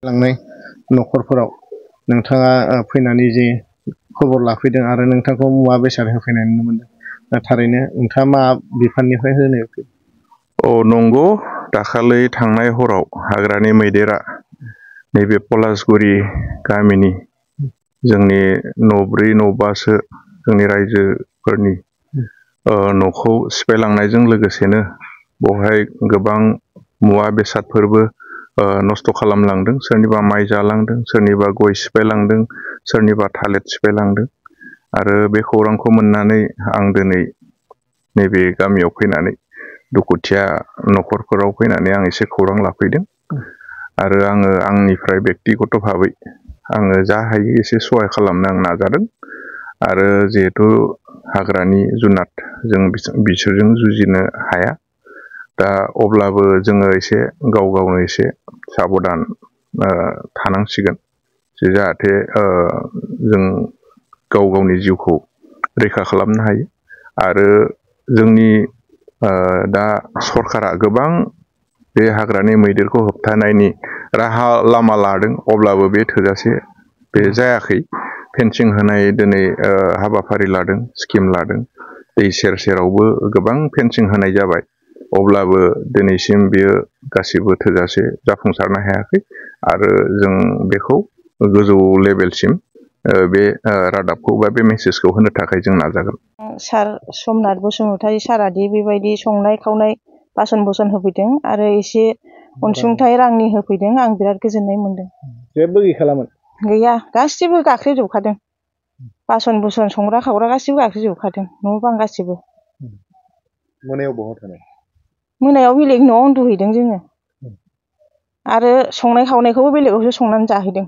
लांनाय न'खरफोराव नोंथाङा फैनानै जे खबर लाफैदों आरो नोंथांखौ मुवा बेसाद होफैनाय नुनो मोनदों। थारैनो नोंथाङा मा बिफाननिफ्राय होनो? औ नंगौ, दाखालै थांनाय हराव हाग्रानि मैदेरा नैबे पलासगुरि गामिनि जोंनि न'ब्रै न'बासो जोंनि रायजोफोरनि न'खौ सिफायलांनायजों लोगोसेनो बेवहाय गोबां मुवा बेसादफोरबो नस्थ' खालामलांदों। सोरनिबा माइ जालांदों, सोरनिबा गय सिफायलांदों, सोरनिबा थालिर सिफायलांदों। आरो बे खौरांखौ मोननानै आं दिनै नैबे गामियाव फैनानै दुखुथिया न'खरफोराव फैनानै आं एसे खौरां लाफैदों। आरो आङो आंनिफ्राय बेक्तिगत भाबै आङो जा हायो एसे सहाय खालामनो आं नाजादों। आरो जिहेथु हाग्रानि जुनाद जों बिसोरजों जुजिनो हाया। दा अब्लाबो जोङो एसे गाव गावनो एसे साबधान थानांसिगोन, जे जाहाथे जों गाव गावनि जिउखौ रैखा खालामनो हायो। आरो जोंनि दा सरकारा गोबां बे हाग्रानि मैदेरखौ होबथानायनि राहा लामा लादों, अब्लाबो बे थोजासे बे जायाखै। फेनसिं होनाय दिनै हाबाफारि लादों, स्किम लादों। दै सेर सेरावबो गोबां फेनसिं होनाय जाबाय, अब्लाबो दिनैसिम बेयो गासिबो थोजासे जाफुंसारनो हायाखै। आरो जों बेखौ गोजौ लेभेलसिम बे रादाबखौ बा बे मेसेजखौ होनो थाखाय जों नाजागोन। सार समनाथ बसुमतारी सारादि बेबायदि संनाय खावनाय बासन बुसन होफैदों आरो एसे अनसुंथाइ रांनि होफैदों, आं बिराद गोजोननाय मोनदों। जेबो गैखालामोन? गैया, गासिबो गाख्लेजोबखादों। बासन बुसन संग्रा खावग्रा गासिबो गाख्लेजोबखादों, न' बां गासिबो। मोनायाव बहा थानाय? मोनायाव बेलेग न'आव उन्दुहैदों जोङो। आरो संनाय खावनायखौबो बेलेगावसो संनानै जाहैदों।